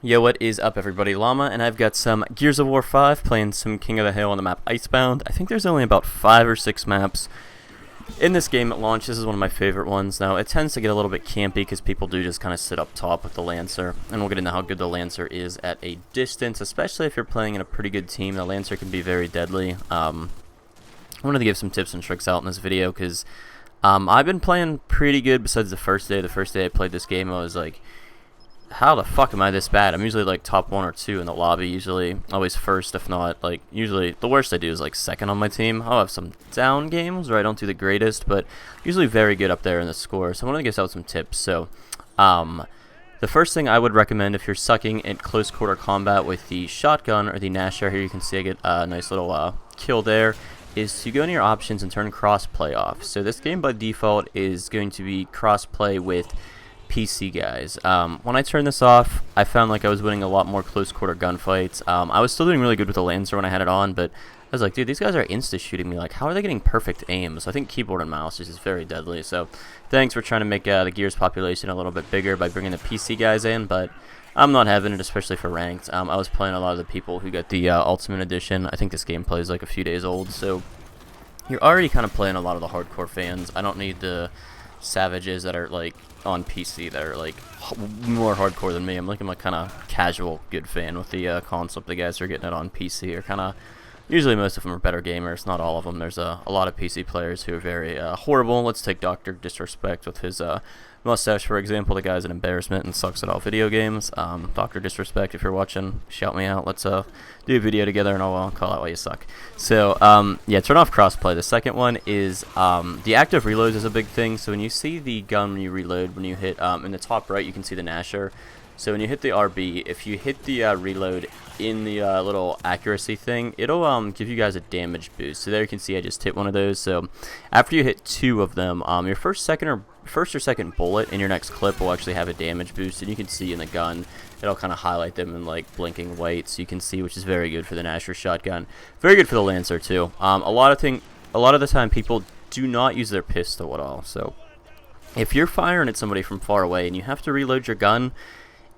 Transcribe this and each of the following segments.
Yo, what is up, everybody? Llama, and I've got some Gears of War 5 playing some King of the Hill on the map Icebound. I think there's only about 5 or 6 maps in this game at launch. This is one of my favorite ones. Now, it tends to get a little bit campy because people do just kind of sit up top with the Lancer, and we'll get into how good the Lancer is at a distance, especially if you're playing in a pretty good team. The Lancer can be very deadly. I wanted to give some tips and tricks out in this video because I've been playing pretty good besides the first day. The first day I played this game, I was like, how the fuck am I this bad? I'm usually like top 1 or 2 in the lobby, usually always first, if not, like, usually the worst I do is like second on my team. I'll have some down games where I don't do the greatest, but usually very good up there in the score. So I wanted to give out some tips. So the first thing I would recommend if you're sucking at close quarter combat with the shotgun or the Gnasher, here you can see I get a nice little kill there, is to go into your options and turn crossplay off. So this game by default is going to be crossplay with PC guys. When I turned this off, I found like I was winning a lot more close quarter gunfights. I was still doing really good with the Lancer when I had it on, but I was like, dude, these guys are insta shooting me. Like, how are they getting perfect aim? So I think keyboard and mouse is just very deadly. So thanks for trying to make the Gears population a little bit bigger by bringing the PC guys in, but I'm not having it, especially for ranked. I was playing a lot of the people who got the Ultimate Edition. I think this gameplay is like a few days old, so you're already kind of playing a lot of the hardcore fans. I don't need the savages that are like on PC that are like more hardcore than me. I'm like kind of casual good fan with the console. The guys who are getting it on PC are kind of, usually most of them are better gamers, not all of them. There's a lot of PC players who are very horrible. Let's take Dr. Disrespect with his mustache, for example. The guy's an embarrassment and sucks at all video games. Dr. Disrespect, if you're watching, shout me out. Let's do a video together and I'll call out why you suck. So, yeah, turn off crossplay. The second one is the active reloads is a big thing. So when you see the gun when you reload, when you hit, in the top right, you can see the Gnasher. So when you hit the RB, if you hit the reload in the little accuracy thing, it'll give you guys a damage boost. So there you can see I just hit one of those. So after you hit 2 of them, your first or second bullet in your next clip will actually have a damage boost, and you can see in the gun it'll kind of highlight them in like blinking white, so you can see, which is very good for the Gnasher shotgun. Very good for the Lancer too. A lot of the time people do not use their pistol at all. So if you're firing at somebody from far away and you have to reload your gun,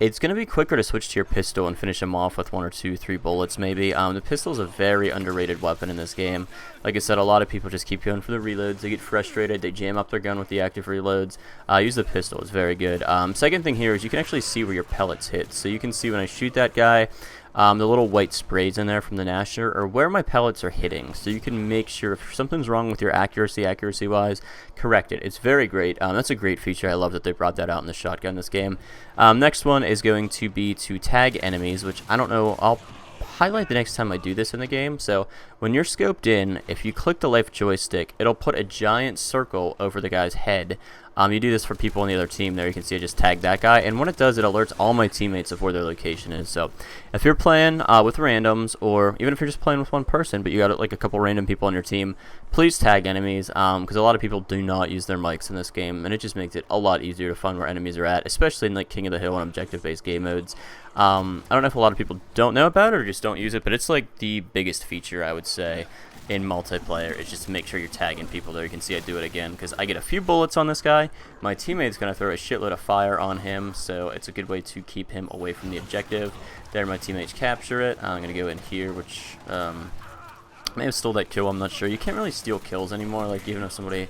it's going to be quicker to switch to your pistol and finish him off with 1 or 2, 3 bullets maybe. The pistol is a very underrated weapon in this game. Like I said, a lot of people just keep going for the reloads. They get frustrated. They jam up their gun with the active reloads. Use the pistol. It's very good. Second thing here is you can actually see where your pellets hit. So you can see when I shoot that guy, the little white sprays in there from the Gnasher, or where my pellets are hitting. So you can make sure if something's wrong with your accuracy-wise, correct it. It's very great. That's a great feature. I love that they brought that out in the shotgun this game. Next one is going to be to tag enemies, which I don't know. I'll highlight the next time I do this in the game. So when you're scoped in, if you click the left joystick, it'll put a giant circle over the guy's head. You do this for people on the other team. There you can see I just tagged that guy, and when it does, it alerts all my teammates of where their location is. So if you're playing with randoms, or even if you're just playing with one person but you got like a couple random people on your team, please tag enemies, because a lot of people do not use their mics in this game, and it just makes it a lot easier to find where enemies are at, especially in like King of the Hill and objective based game modes. I don't know if a lot of people don't know about it or just don't use it, but it's like the biggest feature, I would say, in multiplayer, is just to make sure you're tagging people. There you can see I do it again because I get a few bullets on this guy. My teammate's going to throw a shitload of fire on him, so it's a good way to keep him away from the objective. There my teammates capture it. I'm going to go in here, which may have stole that kill, I'm not sure. You can't really steal kills anymore, like even if somebody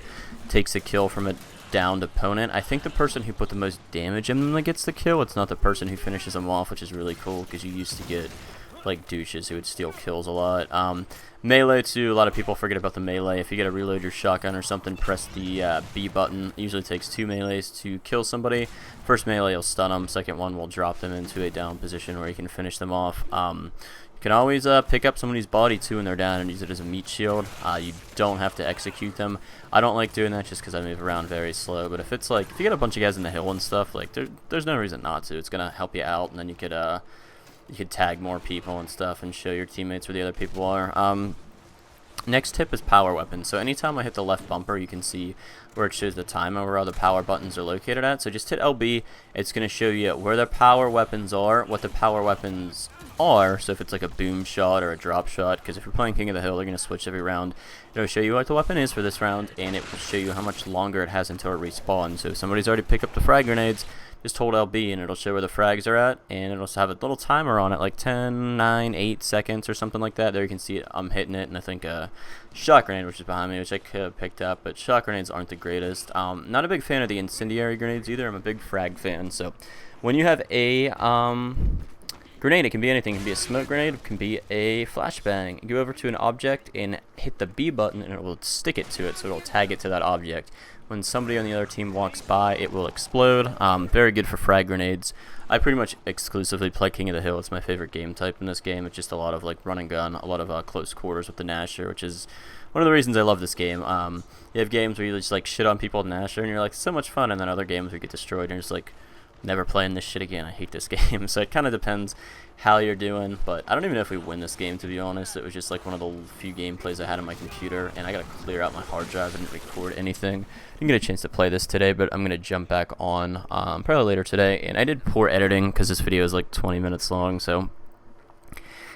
takes a kill from a downed opponent. I think the person who put the most damage in them that gets the kill. It's not the person who finishes them off, which is really cool because you used to get like douches who would steal kills a lot. Melee too, a lot of people forget about the melee. If you gotta reload your shotgun or something, press the B button. It usually takes 2 melees to kill somebody. First melee will stun them, second one will drop them into a down position where you can finish them off. You can always pick up somebody's body too when they're down and use it as a meat shield. You don't have to execute them. I don't like doing that just because I move around very slow, but if it's like, if you get a bunch of guys in the hill and stuff, like there's no reason not to. It's gonna help you out, and then you could tag more people and stuff and show your teammates where the other people are. Next tip is power weapons. So anytime I hit the left bumper, you can see where it shows the timer where all the power buttons are located at. So just hit LB. It's going to show you where the power weapons are, what the power weapons are. So if it's like a boom shot or a drop shot, because if you're playing King of the Hill, they're going to switch every round. It'll show you what the weapon is for this round, and it will show you how much longer it has until it respawns. So if somebody's already picked up the frag grenades, just hold LB and it'll show where the frags are at, and it'll have a little timer on it, like 10, 9, 8 seconds or something like that. There you can see it, I'm hitting it, and I think shot grenade, which is behind me, which I could have picked up, but shot grenades aren't the greatest. Not a big fan of the incendiary grenades either. I'm a big frag fan, so when you have a grenade, it can be anything. It can be a smoke grenade, it can be a flashbang. Go over to an object and hit the B button, and it will stick it to it, so it'll tag it to that object. When somebody on the other team walks by, it will explode. Very good for frag grenades. I pretty much exclusively play King of the Hill. It's my favorite game type in this game. It's just a lot of like run and gun, a lot of close quarters with the Gnasher, which is one of the reasons I love this game. You have games where you just like shit on people with Gnasher, and you're like, so much fun, and then other games where you get destroyed, and you're just like, never playing this shit again. I hate this game. So it kind of depends how you're doing, but I don't even know if we win this game, to be honest. It was just like one of the few gameplays I had on my computer, and I gotta clear out my hard drive. I didn't record anything. Didn't get a chance to play this today, but I'm gonna jump back on probably later today. And I did poor editing because this video is like 20 minutes long, so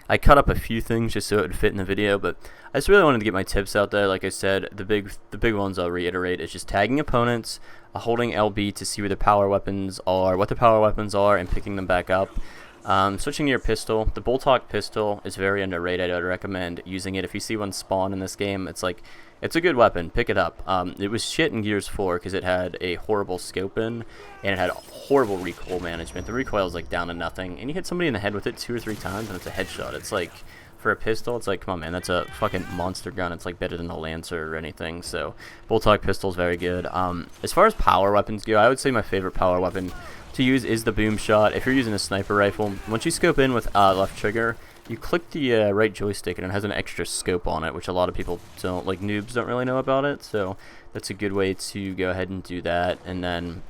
I cut up a few things just so it would fit in the video, but I just really wanted to get my tips out there. Like I said, the big ones I'll reiterate is just tagging opponents, holding LB to see where the power weapons are, what the power weapons are, and picking them back up. Switching to your pistol, the Bolt-Hawk pistol is very underrated. I would recommend using it. If you see one spawn in this game, it's a good weapon. Pick it up. It was shit in Gears 4 because it had a horrible scope in, and it had horrible recoil management. The recoil is like down to nothing, and you hit somebody in the head with it 2 or 3 times, and it's a headshot. It's like, for a pistol, it's like, come on, man, that's a fucking monster gun. It's like better than the Lancer or anything. So Bolt-Hawk pistol is very good. As far as power weapons go, I would say my favorite power weapon to use is the boom shot. If you're using a sniper rifle, once you scope in with left trigger, you click the right joystick, and it has an extra scope on it, which a lot of people don't, like noobs don't really know about it. So that's a good way to go ahead and do that. And then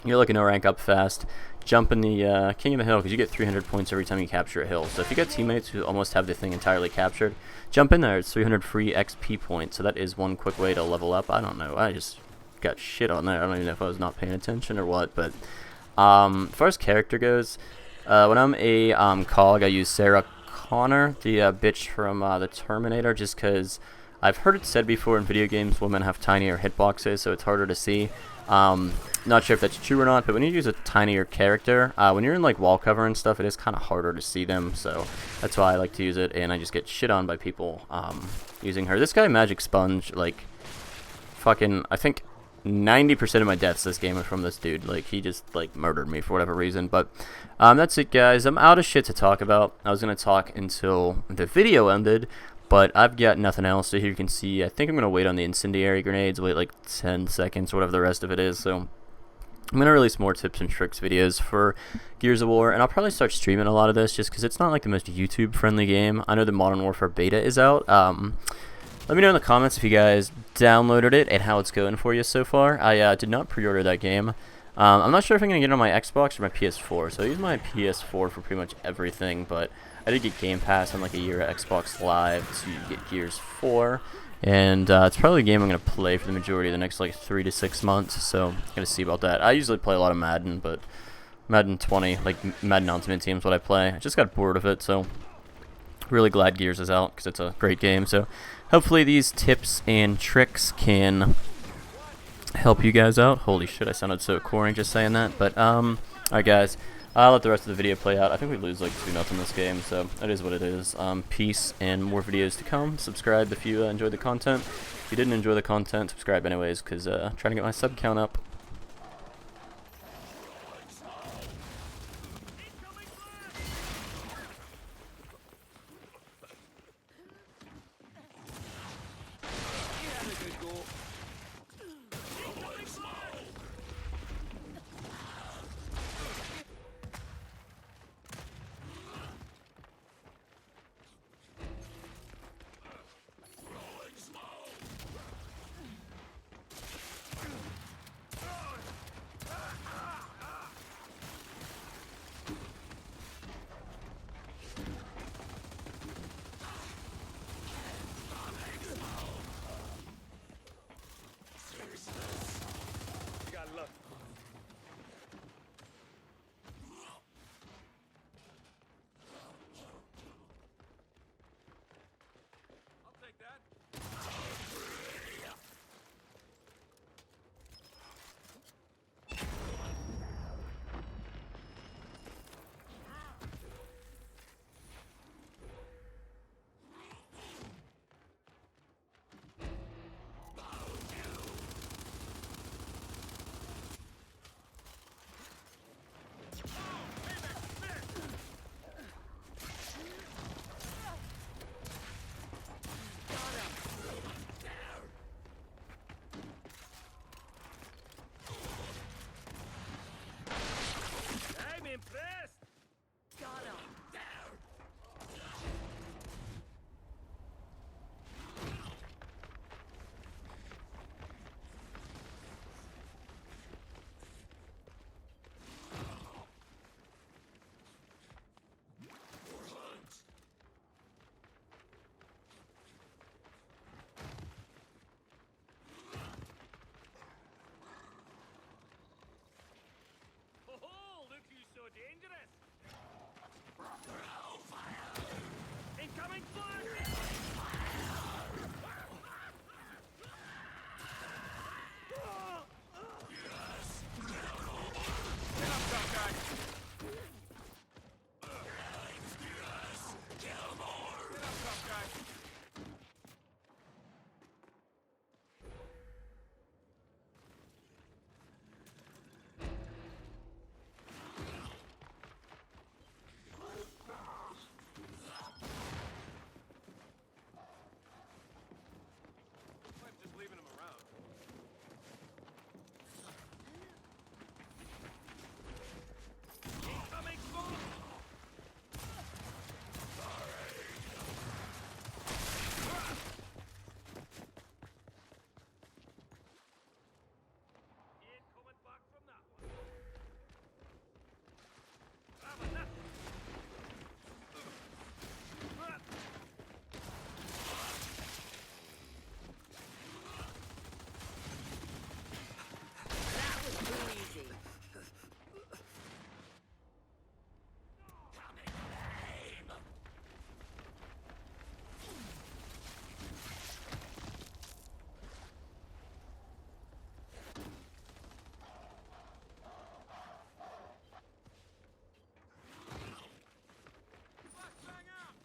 you're looking to rank up fast. Jump in the King of the Hill, because you get 300 points every time you capture a hill. So if you got teammates who almost have the thing entirely captured, jump in there. It's 300 free XP points. So that is one quick way to level up. I don't know. I just got shit on there. I don't even know if I was not paying attention or what. But as far as character goes, when I'm a COG, I use Sarah Connor, the bitch from the Terminator, just because I've heard it said before in video games women have tinier hitboxes, so it's harder to see. Not sure if that's true or not, but when you use a tinier character, when you're in like wall cover and stuff, it is kind of harder to see them, so that's why I like to use it, and I just get shit on by people using her. This guy, Magic Sponge, like, fucking, I think 90% of my deaths this game are from this dude. Like, he just, like, murdered me for whatever reason, but that's it, guys. I'm out of shit to talk about. I was going to talk until the video ended, but I've got nothing else. So here you can see, I think I'm going to wait on the incendiary grenades, wait like 10 seconds, whatever the rest of it is. So I'm going to release more tips and tricks videos for Gears of War, and I'll probably start streaming a lot of this just because it's not like the most YouTube-friendly game. I know the Modern Warfare beta is out. Let me know in the comments if you guys downloaded it and how it's going for you so far. I did not pre-order that game. I'm not sure if I'm going to get it on my Xbox or my PS4, so I use my PS4 for pretty much everything, but I did get Game Pass on like a year at Xbox Live to get Gears 4, and it's probably a game I'm going to play for the majority of the next like 3 to 6 months, so I'm going to see about that. I usually play a lot of Madden, but Madden 20, like Madden Ultimate Team is what I play. I just got bored of it, so really glad Gears is out because it's a great game. So hopefully these tips and tricks can help you guys out. Holy shit, I sounded so corny just saying that. But alright guys, I'll let the rest of the video play out. I think we lose like 2-0 this game, so that is what it is. Peace, and more videos to come. Subscribe if you enjoyed the content. If you didn't enjoy the content, subscribe anyways, because I'm trying to get my sub count up. I'm just leaving him around. Incoming boom! Ain't coming back from that one. Have enough! That was too easy. Flashbang out!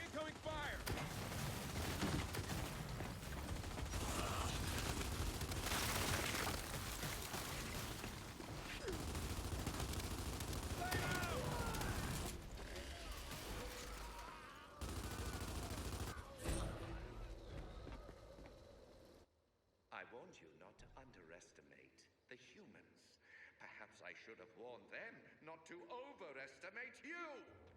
Incoming fire! I warned you not to underestimate the humans. Perhaps I should have warned them not to overestimate you!